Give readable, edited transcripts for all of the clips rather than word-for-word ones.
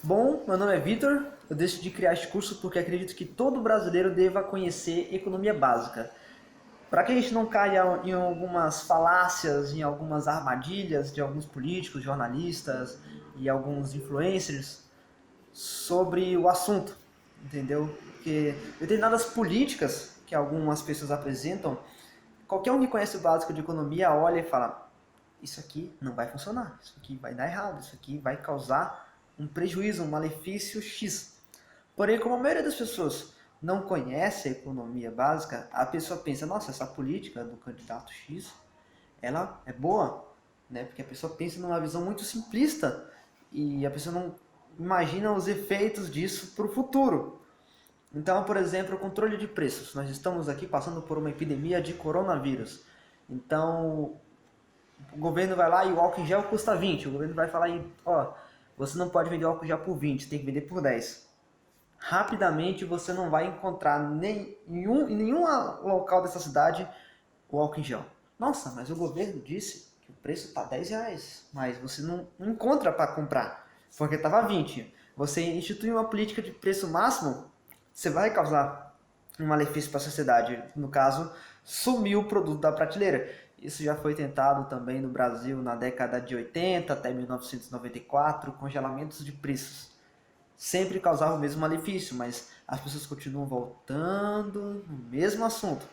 Bom, meu nome é Vitor. Eu decidi criar este curso porque acredito que todo brasileiro deva conhecer economia básica. Para que a gente não caia em algumas falácias, em algumas armadilhas de alguns políticos, jornalistas e alguns influencers sobre o assunto, entendeu? Porque determinadas políticas que algumas pessoas apresentam, qualquer um que conhece o básico de economia olha e fala: isso aqui não vai funcionar, isso aqui vai dar errado, isso aqui vai causar um prejuízo, um malefício X. Porém, como a maioria das pessoas não conhece a economia básica, a pessoa pensa: nossa, essa política do candidato X, ela é boa, né? Porque a pessoa pensa numa visão muito simplista e a pessoa não imagina os efeitos disso para o futuro. Então, por exemplo, o controle de preços. Nós estamos aqui passando por uma epidemia de coronavírus. Então, o governo vai lá e o álcool em gel custa 20. O governo vai falar aí, ó, você não pode vender álcool em gel por 20, tem que vender por 10. Rapidamente você não vai encontrar em nenhum local dessa cidade o álcool em gel. Nossa, mas o governo disse que o preço está R$ 10, mas você não encontra para comprar, porque estava 20. Você institui uma política de preço máximo, você vai causar um malefício para a sociedade. No caso, sumiu o produto da prateleira. Isso já foi tentado também no Brasil na década de 80 até 1994, congelamentos de preços. Sempre causava o mesmo malefício, mas as pessoas continuam voltando no mesmo assunto.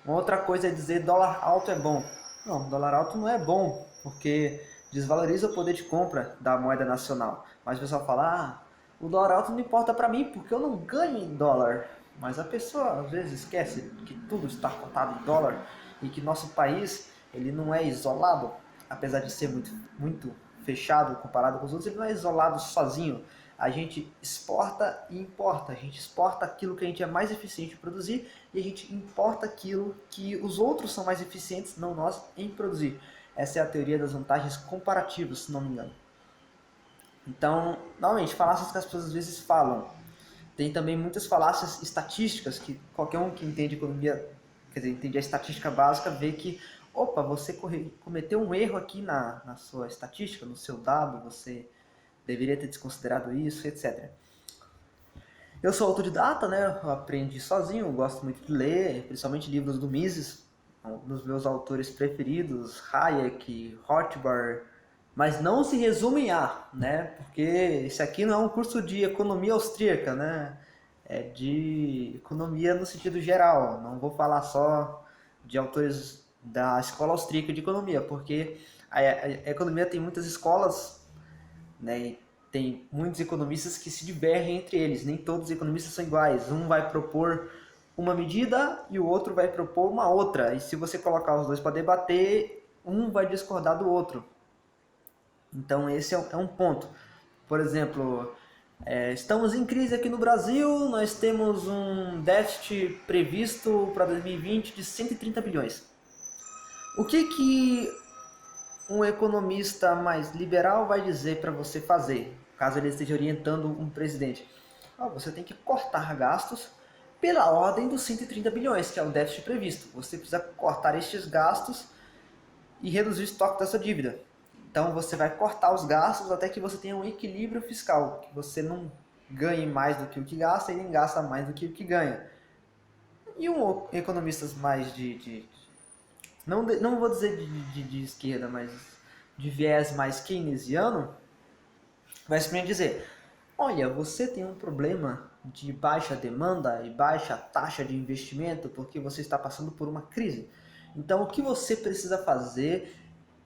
Uma outra coisa é dizer dólar alto é bom. Não, dólar alto não é bom, porque desvaloriza o poder de compra da moeda nacional. Mas o pessoal fala, o dólar alto não importa para mim, porque eu não ganho em dólar. Mas a pessoa às vezes esquece que tudo está cotado em dólar e que nosso país ele não é isolado, apesar de ser muito fechado comparado com os outros, ele não é isolado sozinho. A gente exporta e importa. A gente exporta aquilo que a gente é mais eficiente em produzir e a gente importa aquilo que os outros são mais eficientes, não nós, em produzir. Essa é a teoria das vantagens comparativas, se não me engano. Então, normalmente, falácias que as pessoas às vezes falam. Tem também muitas falácias estatísticas que qualquer um que entende economia, quer dizer, entende a estatística básica, vê que, opa, você cometeu um erro aqui na sua estatística, no seu dado, você deveria ter desconsiderado isso, etc. Eu sou autodidata, né? Eu aprendi sozinho, eu gosto muito de ler, principalmente livros do Mises, um dos meus autores preferidos, Hayek, Rothbard, mas não se resume a, né? Porque esse aqui não é um curso de economia austríaca, né? É de economia no sentido geral. Não vou falar só de autores da escola austríaca de economia, porque a economia tem muitas escolas, né? E tem muitos economistas que se divergem entre eles. Nem todos os economistas são iguais. Um vai propor uma medida e o outro vai propor uma outra. E se você colocar os dois para debater, um vai discordar do outro. Então esse é um ponto. Por exemplo, estamos em crise aqui no Brasil, nós temos um déficit previsto para 2020 de 130 bilhões. O que um economista mais liberal vai dizer para você fazer, caso ele esteja orientando um presidente? Você tem que cortar gastos pela ordem dos 130 bilhões, que é o déficit previsto. Você precisa cortar estes gastos e reduzir o estoque dessa dívida. Então você vai cortar os gastos até que você tenha um equilíbrio fiscal, que você não ganhe mais do que o que gasta e nem gasta mais do que o que ganha. E economistas mais não vou dizer de esquerda, mas de viés mais keynesiano, vai simplesmente dizer: olha, você tem um problema de baixa demanda e baixa taxa de investimento porque você está passando por uma crise. Então, o que você precisa fazer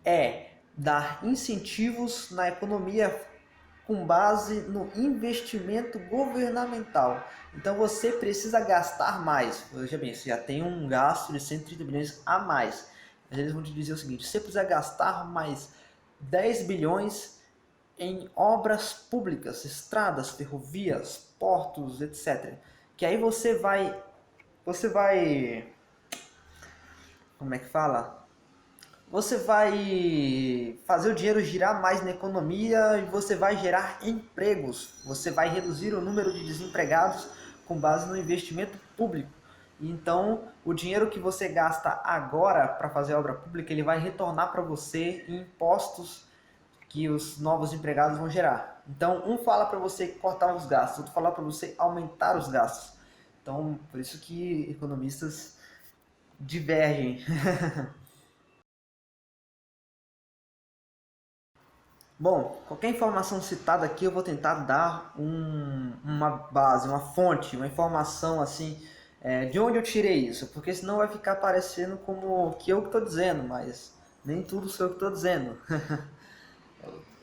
é dar incentivos na economia com base no investimento governamental. Então, você precisa gastar mais. Veja bem, você já tem um gasto de 130 bilhões a mais. Mas eles vão te dizer o seguinte: você precisa gastar mais 10 bilhões em obras públicas, estradas, ferrovias, portos, etc. Que aí como é que fala? Você vai fazer o dinheiro girar mais na economia e você vai gerar empregos. Você vai reduzir o número de desempregados com base no investimento público. Então, o dinheiro que você gasta agora para fazer a obra pública, ele vai retornar para você em impostos que os novos empregados vão gerar. Então, um fala para você cortar os gastos, outro fala para você aumentar os gastos. Então, por isso que economistas divergem. Bom, qualquer informação citada aqui eu vou tentar dar uma base, uma fonte, uma informação assim, de onde eu tirei isso, porque senão vai ficar parecendo como que eu que estou dizendo, mas nem tudo sou eu que estou dizendo.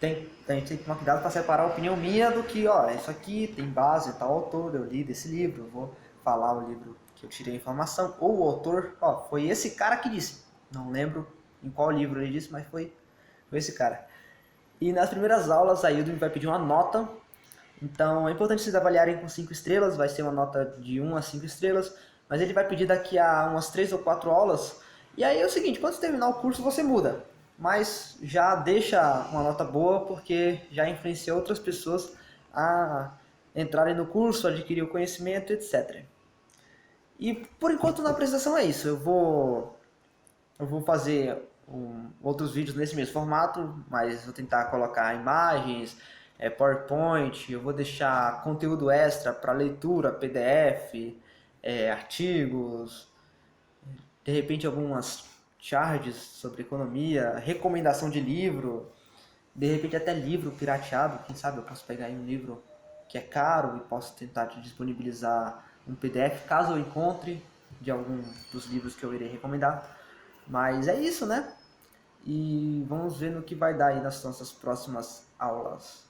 A gente tem que tomar cuidado para separar a opinião minha do que, ó, isso aqui tem base, tal autor, eu li desse livro, eu vou falar o livro que eu tirei a informação, ou o autor, ó, foi esse cara que disse. Não lembro em qual livro ele disse, mas foi esse cara. E nas primeiras aulas a Udemy vai pedir uma nota, então é importante vocês avaliarem com 5 estrelas, vai ser uma nota de 1 a 5 estrelas, mas ele vai pedir daqui a umas 3 ou 4 aulas, e aí é o seguinte, quando você terminar o curso você muda, mas já deixa uma nota boa porque já influencia outras pessoas a entrarem no curso, adquirir o conhecimento, etc. E por enquanto na apresentação é isso, eu vou fazer outros vídeos nesse mesmo formato, mas vou tentar colocar imagens, PowerPoint, eu vou deixar conteúdo extra para leitura, PDF, artigos, de repente algumas charges sobre economia, recomendação de livro, de repente até livro pirateado, quem sabe eu posso pegar aí um livro que é caro e posso tentar te disponibilizar um PDF, caso eu encontre de algum dos livros que eu irei recomendar. Mas é isso, né? E vamos ver no que vai dar aí nas nossas próximas aulas.